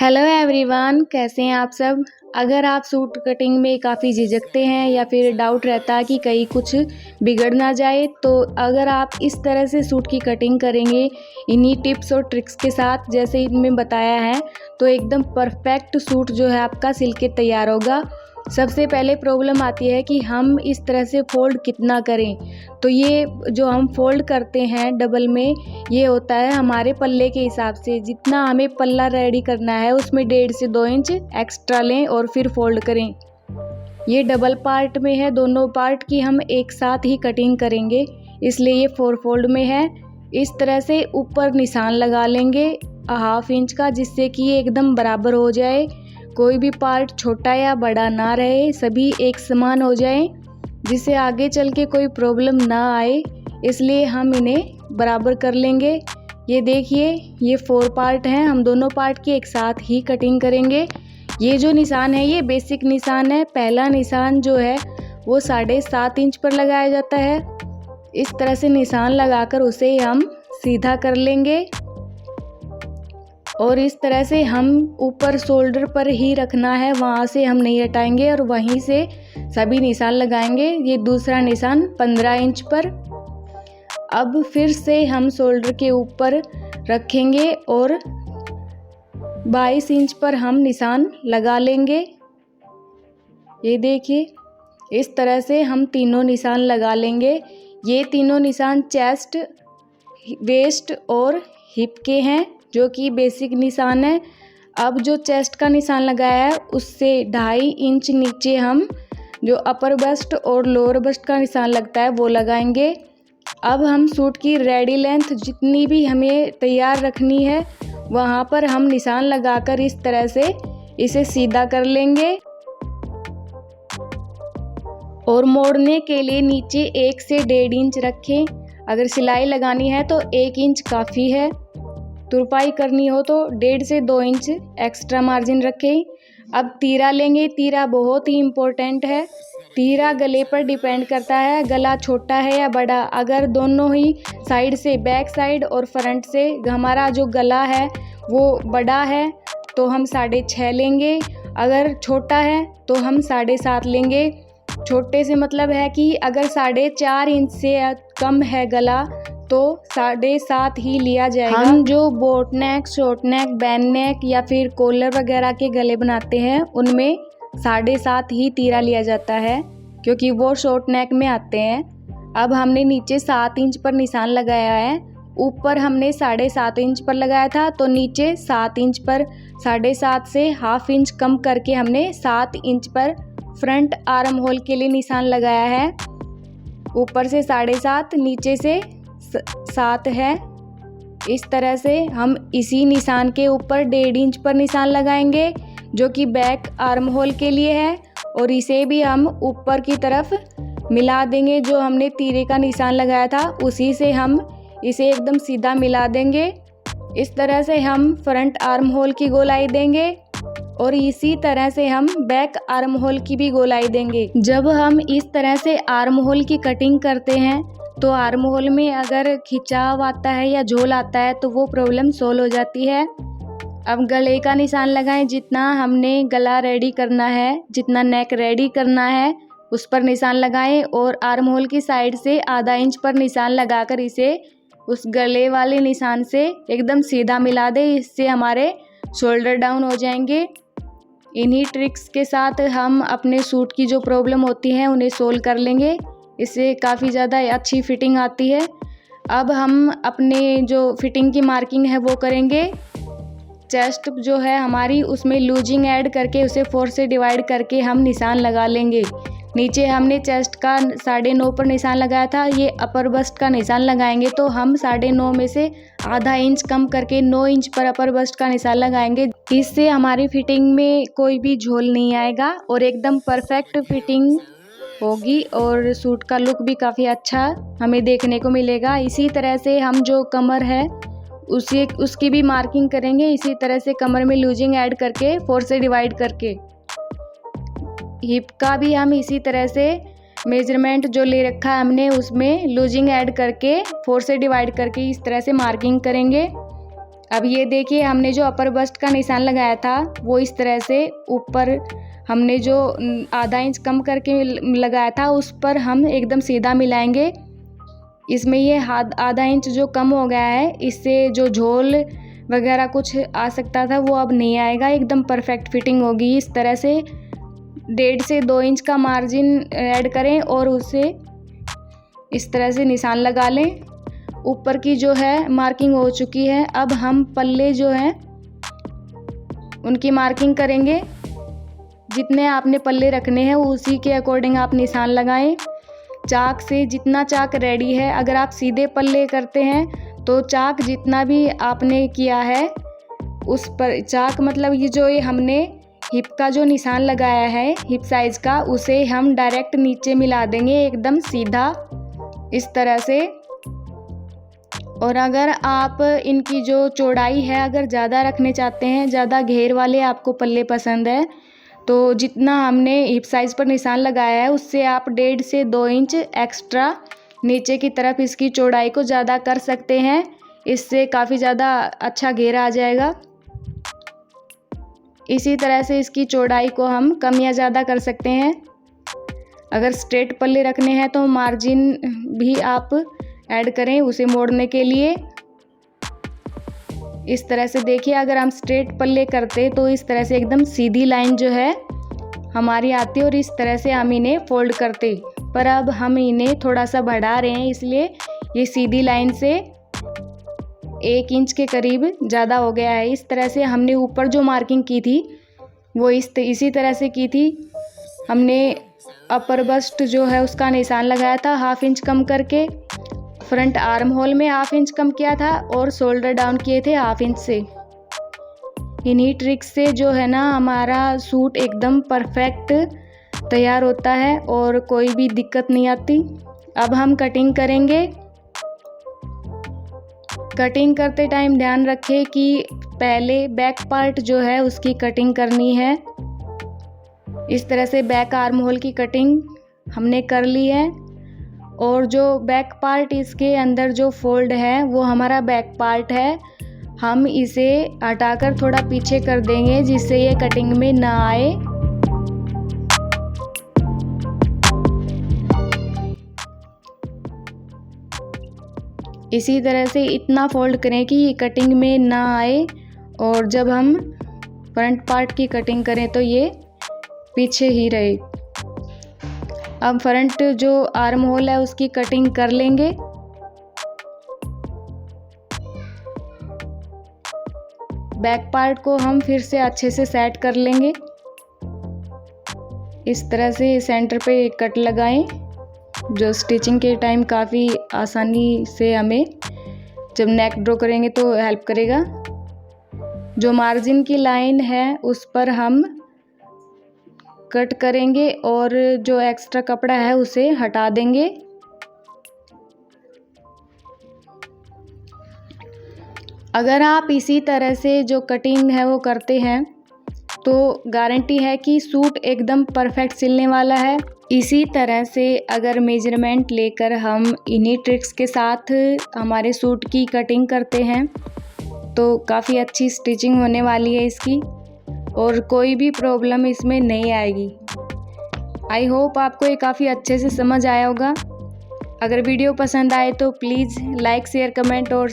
Hello everyone, कैसे हैं आप सब। अगर आप सूट कटिंग में काफ़ी झिझकते हैं या फिर डाउट रहता है कि कहीं कुछ बिगड़ ना जाए, तो अगर आप इस तरह से सूट की कटिंग करेंगे इन्हीं टिप्स और ट्रिक्स के साथ जैसे इनमें बताया है, तो एकदम परफेक्ट सूट जो है आपका सिल के तैयार होगा। सबसे पहले प्रॉब्लम आती है कि हम इस तरह से फ़ोल्ड कितना करें। तो ये जो हम फ़ोल्ड करते हैं डबल में, ये होता है हमारे पल्ले के हिसाब से। जितना हमें पल्ला रेडी करना है उसमें 1.5 से 2 इंच एक्स्ट्रा लें और फिर फ़ोल्ड करें। ये डबल पार्ट में है, दोनों पार्ट की हम एक साथ ही कटिंग करेंगे, इसलिए ये 4 फोल्ड में है। इस तरह से ऊपर निशान लगा लेंगे 1/2 इंच का, जिससे कि ये एकदम बराबर हो जाए। कोई भी पार्ट छोटा या बड़ा ना रहे, सभी एक समान हो जाए, जिससे आगे चल के कोई प्रॉब्लम ना आए। इसलिए हम इन्हें बराबर कर लेंगे। ये देखिए, ये 4 पार्ट हैं, हम दोनों पार्ट की एक साथ ही कटिंग करेंगे। ये जो निशान है ये बेसिक निशान है। पहला निशान जो है वो 7.5 इंच पर लगाया जाता है। इस तरह से निशान लगाकर उसे हम सीधा कर लेंगे और इस तरह से हम ऊपर शोल्डर पर ही रखना है, वहाँ से हम नहीं हटाएंगे और वहीं से सभी निशान लगाएंगे। ये दूसरा निशान 15 इंच पर। अब फिर से हम शोल्डर के ऊपर रखेंगे और 22 इंच पर हम निशान लगा लेंगे। ये देखिए, इस तरह से हम तीनों निशान लगा लेंगे। ये तीनों निशान चेस्ट, वेस्ट और हिप के हैं, जो कि बेसिक निशान है। अब जो चेस्ट का निशान लगाया है उससे 2.5 इंच नीचे हम जो अपर बस्ट और लोअर बस्ट का निशान लगता है वो लगाएंगे। अब हम सूट की रेडी लेंथ जितनी भी हमें तैयार रखनी है वहाँ पर हम निशान लगाकर इस तरह से इसे सीधा कर लेंगे और मोड़ने के लिए नीचे 1 से 1.5 इंच रखें। अगर सिलाई लगानी है तो 1 इंच काफ़ी है। तुरपाई करनी हो तो 1.5 से 2 इंच एक्स्ट्रा मार्जिन रखें। अब तीरा लेंगे। तीरा बहुत ही इम्पोर्टेंट है। तीरा गले पर डिपेंड करता है, गला छोटा है या बड़ा। अगर दोनों ही साइड से, बैक साइड और फ्रंट से हमारा जो गला है वो बड़ा है तो हम 6.5 लेंगे। अगर छोटा है तो हम 7.5 लेंगे। छोटे से मतलब है कि अगर 4.5 इंच से कम है गला तो 7.5 ही लिया जाएगा। हम जो बोट नेक, शॉर्ट नेक, बैन नेक या फिर कॉलर वगैरह के गले बनाते हैं उनमें 7.5 ही तीरा लिया जाता है, क्योंकि वो शॉर्ट नेक में आते हैं। अब हमने नीचे 7 इंच पर निशान लगाया है। ऊपर हमने 7.5 इंच पर लगाया था, तो नीचे 7 इंच पर 7.5 से 1/2 इंच कम करके हमने 7 इंच पर फ्रंट आर्म होल के लिए निशान लगाया है। ऊपर से 7.5, नीचे से 7 है। इस तरह से हम इसी निशान के ऊपर 1.5 इंच पर निशान लगाएंगे, जो कि बैक आर्म होल के लिए है, और इसे भी हम ऊपर की तरफ मिला देंगे। जो हमने तीरे का निशान लगाया था उसी से हम इसे एकदम सीधा मिला देंगे। इस तरह से हम फ्रंट आर्म होल की गोलाई देंगे और इसी तरह से हम बैक आर्म होल की भी गोलाई देंगे। जब हम इस तरह से आर्म होल की कटिंग करते हैं तो आर्म होल में अगर खिंचाव आता है या झोल आता है तो वो प्रॉब्लम सोल्व हो जाती है। अब गले का निशान लगाएं। जितना हमने गला रेडी करना है, जितना नेक रेडी करना है उस पर निशान लगाएं और आर्म होल की साइड से ½ इंच पर निशान लगाकर इसे उस गले वाले निशान से एकदम सीधा मिला दें। इससे हमारे शोल्डर डाउन हो जाएंगे। इन्हीं ट्रिक्स के साथ हम अपने सूट की जो प्रॉब्लम होती है उन्हें सोल्व कर लेंगे। इससे काफ़ी ज़्यादा अच्छी फिटिंग आती है। अब हम अपने जो फिटिंग की मार्किंग है वो करेंगे। चेस्ट जो है हमारी, उसमें लूजिंग ऐड करके उसे 4 से डिवाइड करके हम निशान लगा लेंगे। नीचे हमने चेस्ट का 9.5 पर निशान लगाया था, ये अपर बस्ट का निशान लगाएंगे तो हम 9.5 में से ½ इंच कम करके 9 इंच पर अपर बस्ट का निशान लगाएंगे। इससे हमारी फिटिंग में कोई भी झोल नहीं आएगा और एकदम परफेक्ट फिटिंग होगी और सूट का लुक भी काफ़ी अच्छा हमें देखने को मिलेगा। इसी तरह से हम जो कमर है उसकी भी मार्किंग करेंगे। इसी तरह से कमर में लूजिंग ऐड करके 4 से डिवाइड करके। हिप का भी हम इसी तरह से मेजरमेंट जो ले रखा है हमने उसमें लूजिंग ऐड करके 4 से डिवाइड करके इस तरह से मार्किंग करेंगे। अब ये देखिए, हमने जो अपर बस्ट का निशान लगाया था वो इस तरह से ऊपर हमने जो आधा इंच कम करके लगाया था उस पर हम एकदम सीधा मिलाएंगे। इसमें ये आधा इंच जो कम हो गया है, इससे जो झोल वगैरह कुछ आ सकता था वो अब नहीं आएगा, एकदम परफेक्ट फिटिंग होगी। इस तरह से 1.5 से 2 इंच का मार्जिन ऐड करें और उसे इस तरह से निशान लगा लें। ऊपर की जो है मार्किंग हो चुकी है। अब हम पल्ले जो हैं उनकी मार्किंग करेंगे। जितने आपने पल्ले रखने हैं उसी के अकॉर्डिंग आप निशान लगाएं। चाक से जितना चाक रेडी है, अगर आप सीधे पल्ले करते हैं तो चाक जितना भी आपने किया है उस पर चाक मतलब ये हमने हिप का जो निशान लगाया है हिप साइज का, उसे हम डायरेक्ट नीचे मिला देंगे एकदम सीधा इस तरह से। और अगर आप इनकी जो चौड़ाई है अगर ज़्यादा रखने चाहते हैं, ज़्यादा घेर वाले आपको पल्ले पसंद है, तो जितना हमने हिप साइज़ पर निशान लगाया है उससे आप 1.5 से 2 इंच एक्स्ट्रा नीचे की तरफ इसकी चौड़ाई को ज़्यादा कर सकते हैं। इससे काफ़ी ज़्यादा अच्छा घेर आ जाएगा। इसी तरह से इसकी चौड़ाई को हम कम या ज़्यादा कर सकते हैं। अगर स्ट्रेट पल्ले रखने हैं तो मार्जिन भी आप ऐड करें उसे मोड़ने के लिए। इस तरह से देखिए, अगर हम स्ट्रेट पल्ले करते तो इस तरह से एकदम सीधी लाइन जो है हमारी आती और इस तरह से हम इन्हें फोल्ड करते। पर अब हम इन्हें थोड़ा सा बढ़ा रहे हैं, इसलिए ये सीधी लाइन से 1 इंच के करीब ज़्यादा हो गया है। इस तरह से हमने ऊपर जो मार्किंग की थी वो इसी तरह से की थी। हमने अपर बस्ट जो है उसका निशान लगाया था 1/2 इंच कम करके, फ्रंट आर्म होल में 1/2 इंच कम किया था और शोल्डर डाउन किए थे 1/2 इंच से। इन्हीं ट्रिक्स से जो है ना हमारा सूट एकदम परफेक्ट तैयार होता है और कोई भी दिक्कत नहीं आती। अब हम कटिंग करेंगे। कटिंग करते टाइम ध्यान रखें कि पहले बैक पार्ट जो है उसकी कटिंग करनी है। इस तरह से बैक आर्म होल की कटिंग हमने कर ली है और जो बैक पार्ट इसके अंदर जो फोल्ड है वो हमारा बैक पार्ट है। हम इसे हटाकर थोड़ा पीछे कर देंगे जिससे ये कटिंग में ना आए। इसी तरह से इतना फोल्ड करें कि ये कटिंग में ना आए और जब हम फ्रंट पार्ट की कटिंग करें तो ये पीछे ही रहे। अब फ्रंट जो आर्म होल है उसकी कटिंग कर लेंगे। बैक पार्ट को हम फिर से अच्छे से सेट कर लेंगे। इस तरह से सेंटर पे कट लगाएं जो स्टिचिंग के टाइम काफ़ी आसानी से हमें जब नेक ड्रॉ करेंगे तो हेल्प करेगा। जो मार्जिन की लाइन है उस पर हम कट करेंगे और जो एक्स्ट्रा कपड़ा है उसे हटा देंगे। अगर आप इसी तरह से जो कटिंग है वो करते हैं तो गारंटी है कि सूट एकदम परफेक्ट सिलने वाला है। इसी तरह से अगर मेजरमेंट लेकर हम इन्हीं ट्रिक्स के साथ हमारे सूट की कटिंग करते हैं तो काफ़ी अच्छी स्टिचिंग होने वाली है इसकी और कोई भी प्रॉब्लम इसमें नहीं आएगी। आई होप आपको ये काफ़ी अच्छे से समझ आया होगा। अगर वीडियो पसंद आए तो प्लीज़ लाइक शेयर कमेंट और